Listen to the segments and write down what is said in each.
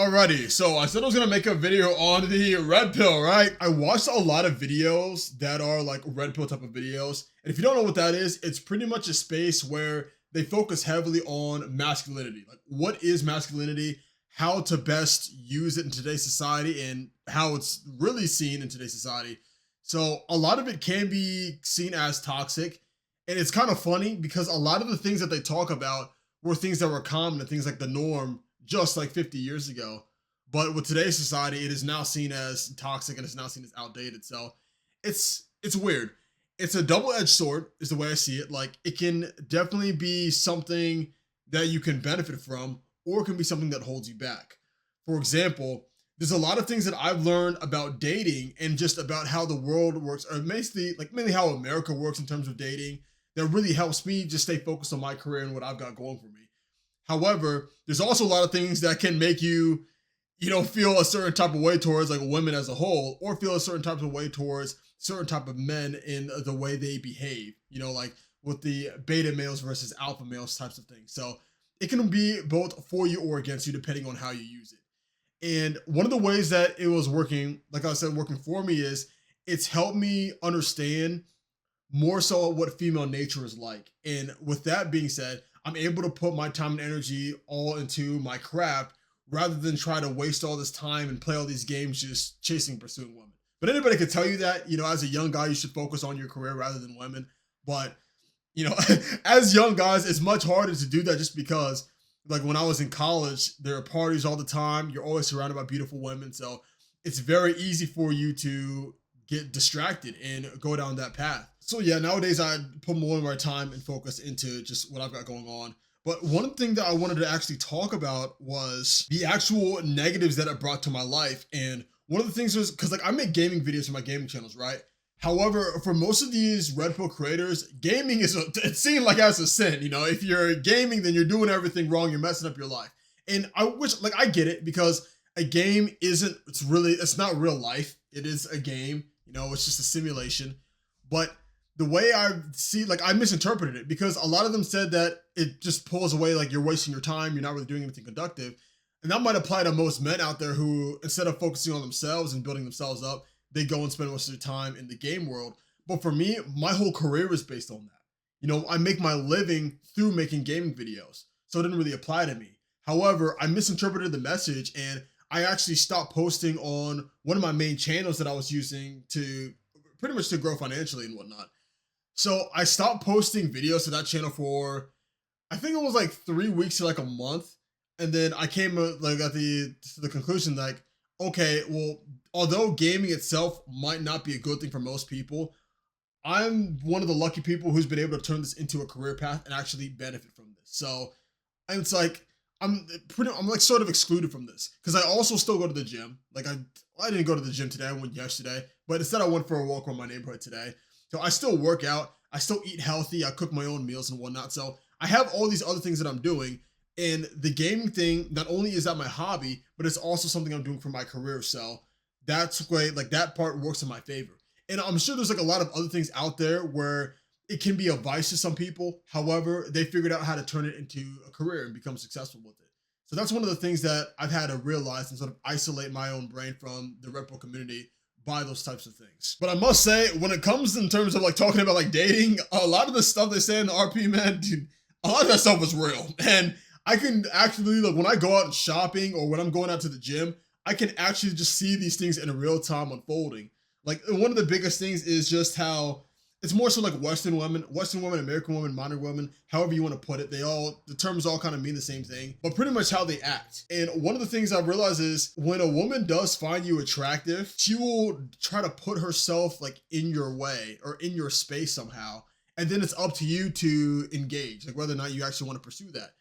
Alrighty, so I said I was gonna make a video on the red pill, right? I watched a lot of videos that are like red pill type of videos. And if you don't know what that is, it's pretty much a space where they focus heavily on masculinity. Like, what is masculinity? How to best use it in today's society and how it's really seen in today's society. So a lot of it can be seen as toxic. And it's kind of funny because a lot of the things that they talk about were things that were common and things like the norm just like 50 years ago. But with today's society, it is now seen as toxic and it's now seen as outdated. So it's weird. It's a double-edged sword, is the way I see it. Like, it can definitely be something that you can benefit from, or it can be something that holds you back. For example, there's a lot of things that I've learned about dating and just about how the world works, or mainly how America works in terms of dating, that really helps me just stay focused on my career and what I've got going for me. However, there's also a lot of things that can make you, feel a certain type of way towards like women as a whole, or feel a certain type of way towards certain type of men in the way they behave, like with the beta males versus alpha males types of things. So it can be both for you or against you, depending on how you use it. And one of the ways that it was working, like I said, working for me is it's helped me understand more so what female nature is like. And with that being said, I'm able to put my time and energy all into my craft rather than try to waste all this time and play all these games just chasing and pursuing women. But anybody could tell you that, as a young guy, you should focus on your career rather than women. But, as young guys, it's much harder to do that just because, like, when I was in college, there are parties all the time. You're always surrounded by beautiful women. So it's very easy for you to get distracted and go down that path. So yeah, nowadays I put more of my time and focus into just what I've got going on. But one thing that I wanted to actually talk about was the actual negatives that it brought to my life. And one of the things was, because like I make gaming videos for my gaming channels, right? However, for most of these red pill creators, gaming it's seen like as a sin. If you're gaming, then you're doing everything wrong. You're messing up your life. And I wish, like, I get it, because a game it's not real life. It is a game, it's just a simulation. But the way I see, like, I misinterpreted it because a lot of them said that it just pulls away, like you're wasting your time, you're not really doing anything productive. And that might apply to most men out there who, instead of focusing on themselves and building themselves up, they go and spend most of their time in the game world. But for me, my whole career is based on that. I make my living through making gaming videos. So it didn't really apply to me. However, I misinterpreted the message and I actually stopped posting on one of my main channels that I was using to pretty much to grow financially and whatnot. So I stopped posting videos to that channel for, I think it was like 3 weeks to like a month. And then I came like to the conclusion, like, okay, well, although gaming itself might not be a good thing for most people, I'm one of the lucky people who's been able to turn this into a career path and actually benefit from this. So it's like, I'm like sort of excluded from this because I also still go to the gym. Like I didn't go to the gym today. I went yesterday, but instead I went for a walk around my neighborhood today. So I still work out. I still eat healthy. I cook my own meals and whatnot. So I have all these other things that I'm doing. And the gaming thing, not only is that my hobby, but it's also something I'm doing for my career. So that's great. Like, that part works in my favor. And I'm sure there's like a lot of other things out there where it can be a vice to some people. However, they figured out how to turn it into a career and become successful with it. So that's one of the things that I've had to realize and sort of isolate my own brain from the Red Pill community by those types of things. But I must say, when it comes in terms of like talking about like dating, a lot of the stuff they say in the RP, man, dude, a lot of that stuff is real. And I can actually, like, when I go out shopping or when I'm going out to the gym, I can actually just see these things in real time unfolding. Like, one of the biggest things is just how it's more so like Western women, American women, modern women, however you want to put it. The terms all kind of mean the same thing, but pretty much how they act. And one of the things I've realized is when a woman does find you attractive, she will try to put herself like in your way or in your space somehow. And then it's up to you to engage, like whether or not you actually want to pursue that.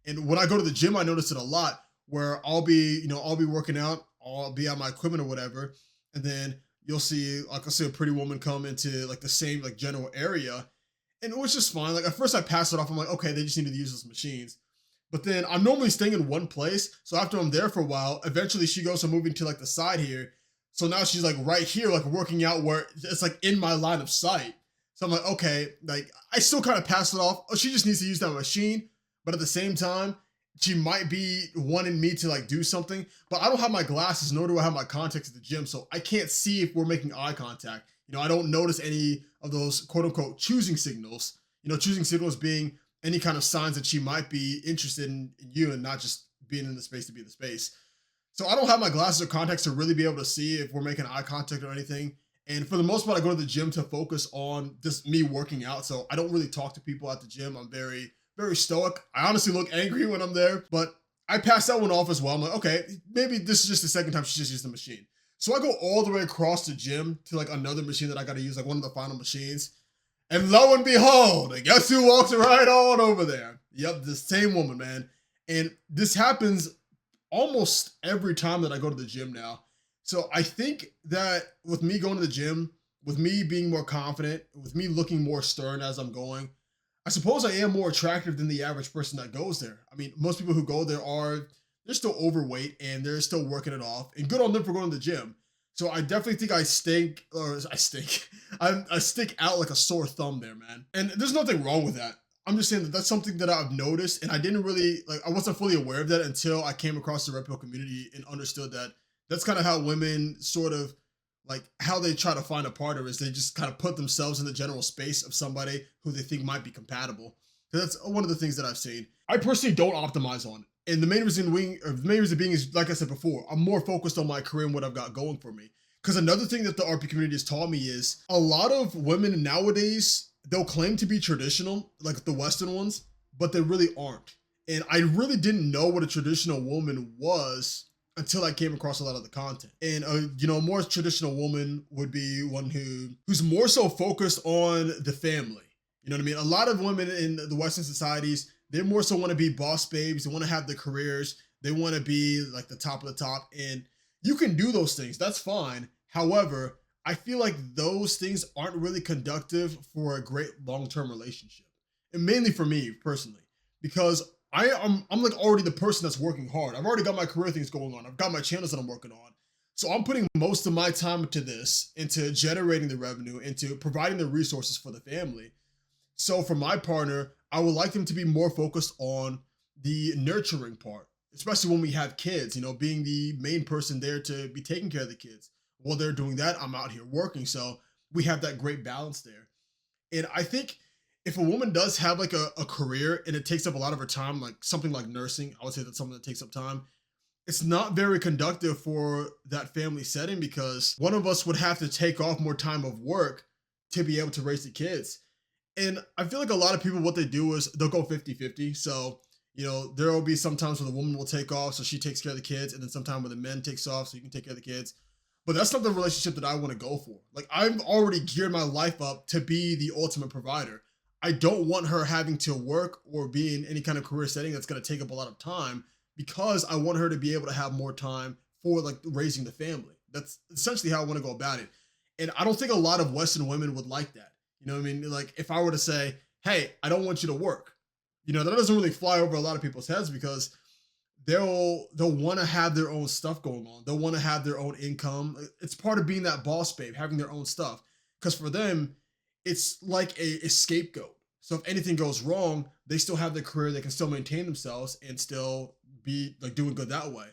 And when I go to the gym, I notice it a lot where I'll be working out, I'll be on my equipment or whatever. And then you'll see, like, I'll see a pretty woman come into like the same like general area. And it was just fine. Like, at first I passed it off. I'm like, okay, they just need to use those machines. But then I'm normally staying in one place. So after I'm there for a while, eventually she goes to moving to like the side here. So now she's like right here, like working out where it's like in my line of sight. So I'm like, okay, like I still kind of pass it off. Oh, she just needs to use that machine. But at the same time, she might be wanting me to like do something, but I don't have my glasses, nor do I have my contacts at the gym, so I can't see if we're making eye contact. I don't notice any of those quote unquote choosing signals. Choosing signals being any kind of signs that she might be interested in you and not just being in the space to be in the space. So I don't have my glasses or contacts to really be able to see if we're making eye contact or anything. And for the most part, I go to the gym to focus on just me working out. So I don't really talk to people at the gym. I'm very, very stoic. I honestly look angry when I'm there, but I pass that one off as well. I'm like, okay, maybe this is just the second time she just used the machine. So I go all the way across the gym to like another machine that I got to use, like one of the final machines. And lo and behold, guess who walks right on over there? Yep, the same woman, man. And this happens almost every time that I go to the gym now. So I think that with me going to the gym, with me being more confident, with me looking more stern as I'm going, I suppose I am more attractive than the average person that goes there. I mean, most people who go there they're still overweight and they're still working it off. And good on them for going to the gym. So I definitely think I stink, or I stink. I stick out like a sore thumb there, man. And there's nothing wrong with that. I'm just saying that that's something that I've noticed, and I didn't really I wasn't fully aware of that until I came across the red pill community and understood that that's kind of how women sort of like how they try to find a partner is they just kind of put themselves in the general space of somebody who they think might be compatible. So that's one of the things that I've seen. I personally don't optimize on it. And the main reason being is, like I said before, I'm more focused on my career and what I've got going for me. Because another thing that the RP community has taught me is a lot of women nowadays, they'll claim to be traditional, like the Western ones, but they really aren't. And I really didn't know what a traditional woman was until I came across a lot of the content. And a more traditional woman would be one who's more so focused on the family. You know what I mean? A lot of women in the Western societies, they more so want to be boss babes. They want to have the careers. They want to be like the top of the top. And you can do those things. That's fine. However, I feel like those things aren't really conductive for a great long-term relationship. And mainly for me personally, because I'm like already the person that's working hard. I've already got my career things going on. I've got my channels that I'm working on. So I'm putting most of my time into this, into generating the revenue, into providing the resources for the family. So for my partner, I would like them to be more focused on the nurturing part, especially when we have kids, being the main person there to be taking care of the kids. While they're doing that, I'm out here working. So we have that great balance there. And I think if a woman does have like a career and it takes up a lot of her time, like something like nursing, I would say that's something that takes up time. It's not very conductive for that family setting because one of us would have to take off more time of work to be able to raise the kids. And I feel like a lot of people, what they do is they'll go 50-50. So, there will be some times where the woman will take off, so she takes care of the kids, and then sometime where the man takes off, so you can take care of the kids. But that's not the relationship that I want to go for. Like, I've already geared my life up to be the ultimate provider. I don't want her having to work or be in any kind of career setting that's going to take up a lot of time because I want her to be able to have more time for like raising the family. That's essentially how I want to go about it. And I don't think a lot of Western women would like that. You know what I mean? Like if I were to say, hey, I don't want you to work, that doesn't really fly over a lot of people's heads because they'll want to have their own stuff going on. They'll want to have their own income. It's part of being that boss babe, having their own stuff. Because for them, it's like a scapegoat. So if anything goes wrong, they still have their career. They can still maintain themselves and still be like doing good that way.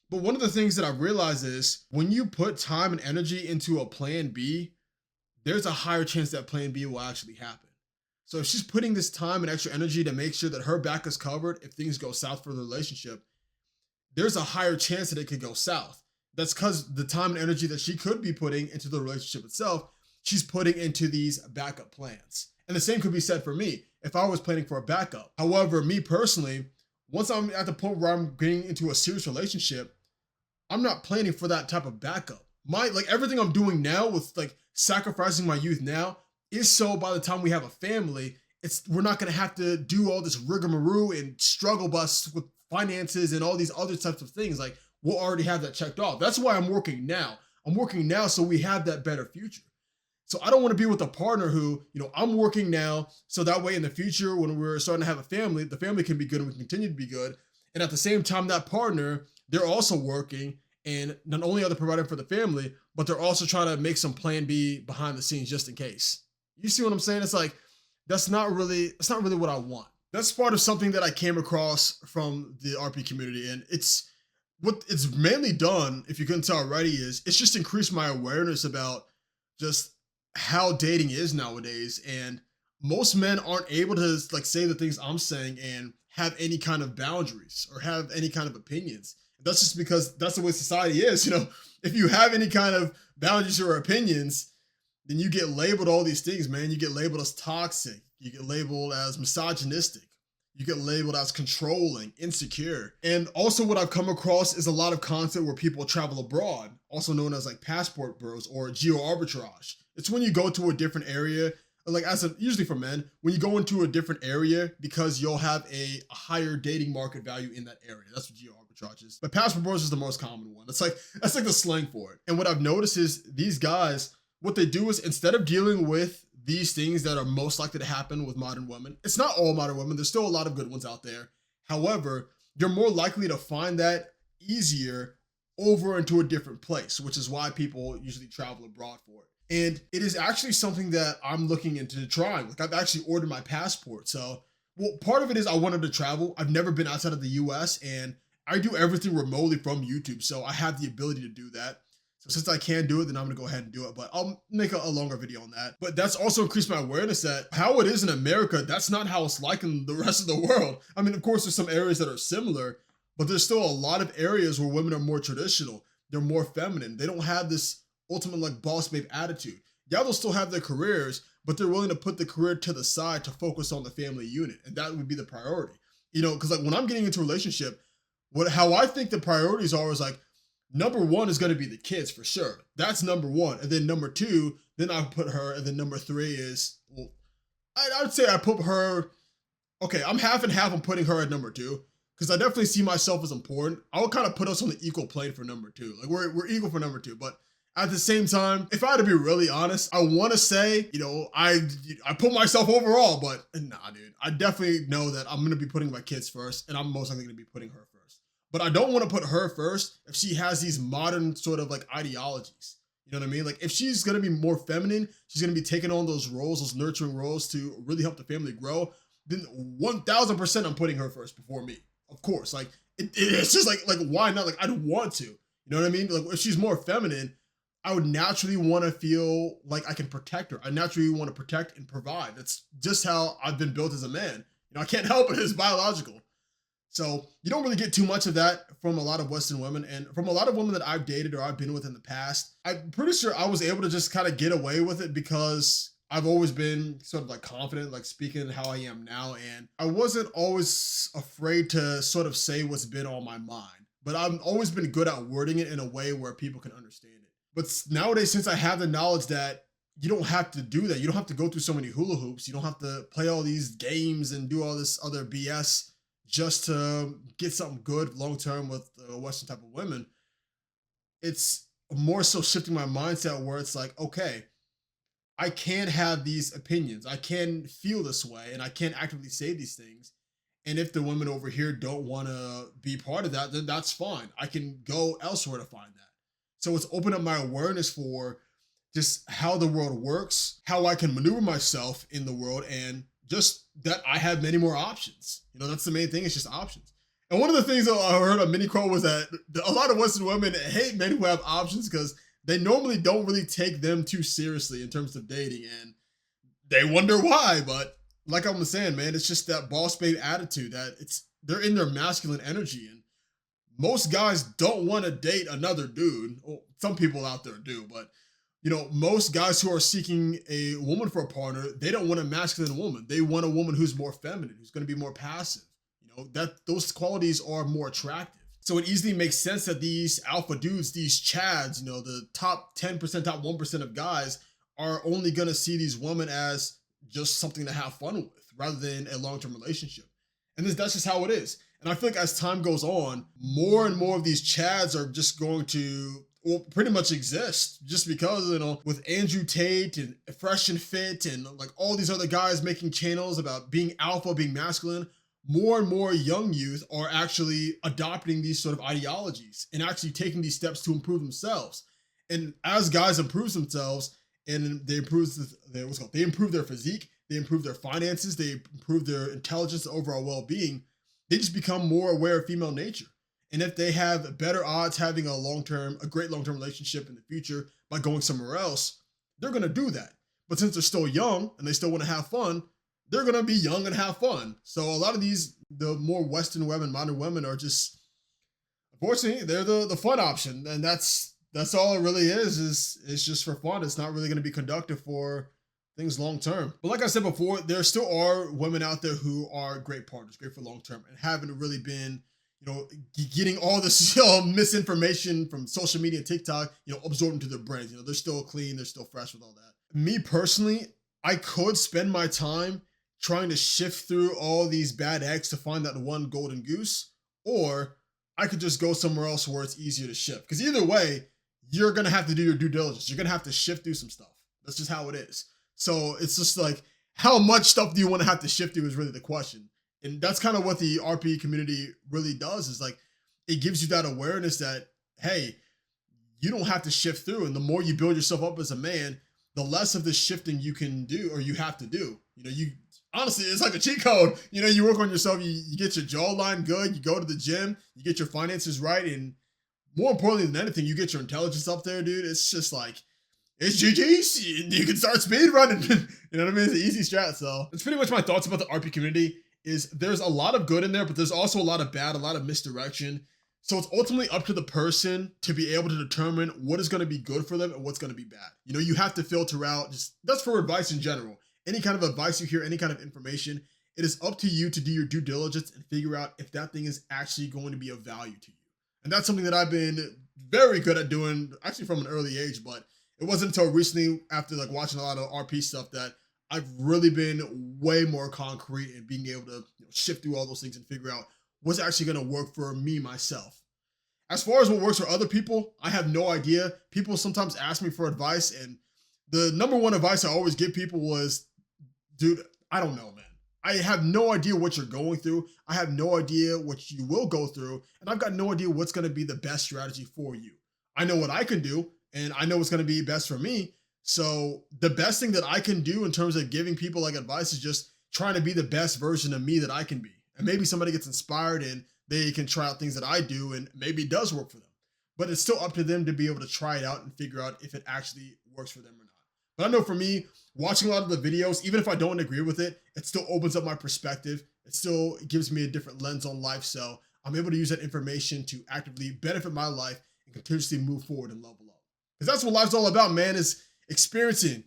But one of the things that I've realized is when you put time and energy into a plan B, there's a higher chance that plan B will actually happen. So if she's putting this time and extra energy to make sure that her back is covered if things go south for the relationship, there's a higher chance that it could go south. That's because the time and energy that she could be putting into the relationship itself, she's putting into these backup plans. And the same could be said for me if I was planning for a backup. However, me personally, once I'm at the point where I'm getting into a serious relationship, I'm not planning for that type of backup. Everything I'm doing now with like sacrificing my youth now is so by the time we have a family, we're not going to have to do all this rigmarole and struggle bus with finances and all these other types of things. Like we'll already have that checked off. That's why I'm working now. I'm working now so we have that better future. So I don't want to be with a partner who, I'm working now so that way in the future when we're starting to have a family, the family can be good and we can continue to be good. And at the same time, that partner, they're also working and not only are they providing for the family, but they're also trying to make some plan B behind the scenes just in case. You see what I'm saying? It's like, that's not really what I want. That's part of something that I came across from the RP community, and it's what it's mainly done, if you couldn't tell already, is it's just increased my awareness about just how dating is nowadays. And most men aren't able to like say the things I'm saying and have any kind of boundaries or have any kind of opinions. That's just because that's the way society is. If you have any kind of boundaries or opinions, then you get labeled all these things, man. You get labeled as toxic. You get labeled as misogynistic. You get labeled as controlling, insecure. And also what I've come across is a lot of content where people travel abroad, also known as like passport bros or geo arbitrage. It's when you go to a different area, like usually for men, when you go into a different area because you'll have a higher dating market value in that area. That's what geo arbitrage is. But passport bros is the most common one. That's like the slang for it. And what I've noticed is these guys, what they do is instead of dealing with these things that are most likely to happen with modern women, it's not all modern women, there's still a lot of good ones out there. However, you're more likely to find that easier over into a different place, which is why people usually travel abroad for it. And it is actually something that I'm looking into trying. Like I've actually ordered my passport. So, well, part of it is I wanted to travel. I've never been outside of the US and I do everything remotely from YouTube. So I have the ability to do that. So since I can do it, then I'm gonna go ahead and do it, but I'll make a longer video on that. But that's also increased my awareness that how it is in America, that's not how it's like in the rest of the world. I mean, of course, there's some areas that are similar, but there's still a lot of areas where women are more traditional. They're more feminine. They don't have this ultimate like boss babe attitude. Yeah, they'll still have their careers, but they're willing to put the career to the side to focus on the family unit. And that would be the priority. Because like when I'm getting into a relationship, how I think the priorities are is like, number one is going to be the kids for sure. That's number one. And then number two, then I put her. And then number three is, well, I would say I put her, okay, I'm half and half on putting her at number two because I definitely see myself as important. I would kind of put us on the equal plane for number two. Like we're equal for number two. But at the same time, if I had to be really honest, I want to say, I put myself overall, but nah, dude. I definitely know that I'm going to be putting my kids first and I'm most likely going to be putting her first. But I don't want to put her first if she has these modern sort of like ideologies. You know what I mean? Like if she's going to be more feminine, she's going to be taking on those roles, those nurturing roles to really help the family grow, then 1000% I'm putting her first before me. Of course, like it's just like why not? Like I'd want to, you know what I mean? Like if she's more feminine, I would naturally want to feel like I can protect her. I naturally want to protect and provide. That's just how I've been built as a man. I can't help it. It's biological. So you don't really get too much of that from a lot of Western women, and from a lot of women that I've dated or I've been with in the past. I'm pretty sure I was able to just kind of get away with it because I've always been sort of like confident, like speaking how I am now. And I wasn't always afraid to sort of say what's been on my mind, but I've always been good at wording it in a way where people can understand it. But nowadays, since I have the knowledge that you don't have to do that, you don't have to go through so many hula hoops, you don't have to play all these games and do all this other BS just to get something good long-term with Western type of women, it's more so shifting my mindset where it's like, okay, I can have these opinions. I can feel this way and I can actively say these things. And if the women over here don't want to be part of that, then that's fine. I can go elsewhere to find that. So it's opened up my awareness for just how the world works, how I can maneuver myself in the world, and just that I have many more options. That's the main thing. It's just options. And one of the things that I heard on mini quote was that a lot of Western women hate men who have options because they normally don't really take them too seriously in terms of dating, and they wonder why. But like I was saying, man, it's just that boss babe attitude that they're in their masculine energy, and most guys don't want to date another dude. Well, some people out there do, but most guys who are seeking a woman for a partner, they don't want a masculine woman. They want a woman who's more feminine, who's going to be more passive. That those qualities are more attractive. So it easily makes sense that these alpha dudes, these chads, the top 10%, top 1% of guys are only going to see these women as just something to have fun with rather than a long-term relationship. And that's just how it is. And I feel like as time goes on, more and more of these chads are just going to pretty much exist just because, with Andrew Tate and Fresh and Fit and like all these other guys making channels about being alpha, being masculine, more and more young youth are actually adopting these sort of ideologies and actually taking these steps to improve themselves. And as guys improve themselves and they improve their physique, they improve their finances, they improve their intelligence, overall well-being, they just become more aware of female nature. And if they have better odds having a great long-term relationship in the future by going somewhere else, they're gonna do that. But since they're still young and they still want to have fun, they're gonna be young and have fun. So a lot of the more Western women, modern women, are just, unfortunately, they're the fun option, and that's all it really is. It's just for fun. It's not really gonna be conductive for things long term. But like I said before, there still are women out there who are great partners, great for long term, and haven't really been, getting all this misinformation from social media and TikTok, absorbed into their brains. They're still clean, they're still fresh with all that. Me personally, I could spend my time trying to shift through all these bad eggs to find that one golden goose, or I could just go somewhere else where it's easier to shift. Because either way, you're gonna have to do your due diligence. You're gonna have to shift through some stuff. That's just how it is. So it's just like, how much stuff do you want to have to shift through is really the question. And that's kind of what the RP community really does, is like, it gives you that awareness that, hey, you don't have to shift through. And the more you build yourself up as a man, the less of the shifting you can do, or you have to do. You honestly, it's like a cheat code. You work on yourself, you get your jawline good, you go to the gym, you get your finances right, and more importantly than anything, you get your intelligence up there, dude. It's just like, it's GG's. You can start speed running. You know what I mean? It's an easy strat. So that's pretty much my thoughts about the RP community. Is there's a lot of good in there, but there's also a lot of bad, a lot of misdirection. So it's ultimately up to the person to be able to determine what is going to be good for them and what's going to be bad. You have to filter out, that's for advice in general. Any kind of advice you hear, any kind of information, it is up to you to do your due diligence and figure out if that thing is actually going to be of value to you. And that's something that I've been very good at doing, actually from an early age, but it wasn't until recently, after like watching a lot of RP stuff, that I've really been way more concrete in being able to shift through all those things and figure out what's actually going to work for me, myself. As far as what works for other people, I have no idea. People sometimes ask me for advice, and the number one advice I always give people was, dude, I don't know, man. I have no idea what you're going through. I have no idea what you will go through, and I've got no idea what's going to be the best strategy for you. I know what I can do, and I know what's going to be best for me. So the best thing that I can do in terms of giving people like advice is just trying to be the best version of me that I can be. And maybe somebody gets inspired and they can try out things that I do, and maybe it does work for them. But it's still up to them to be able to try it out and figure out if it actually works for them or not. But I know for me, watching a lot of the videos, even if I don't agree with it, it still opens up my perspective. It still gives me a different lens on life. So I'm able to use that information to actively benefit my life and continuously move forward and level up. Because that's what life's all about, man, is experiencing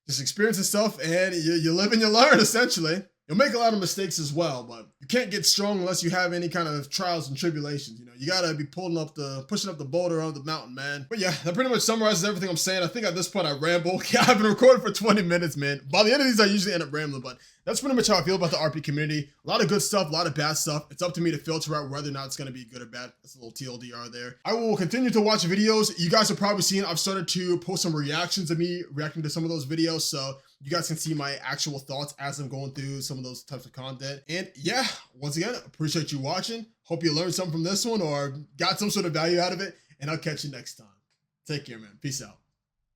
stuff, and you live and you learn, essentially. You'll make a lot of mistakes as well, but you can't get strong unless you have any kind of trials and tribulations. You gotta be pushing up the boulder on the mountain, man. But yeah, that pretty much summarizes everything I'm saying. I think at this point I ramble. Yeah, I've been recording for 20 minutes, man. By the end of these, I usually end up rambling, but that's pretty much how I feel about the RP community. A lot of good stuff, a lot of bad stuff. It's up to me to filter out whether or not it's gonna be good or bad. That's a little TLDR there. I will continue to watch videos. You guys have probably seen I've started to post some reactions of me reacting to some of those videos, so you guys can see my actual thoughts as I'm going through some of those types of content. And yeah, once again, appreciate you watching. Hope you learned something from this one or got some sort of value out of it, and I'll catch you next time. Take care, man. Peace out.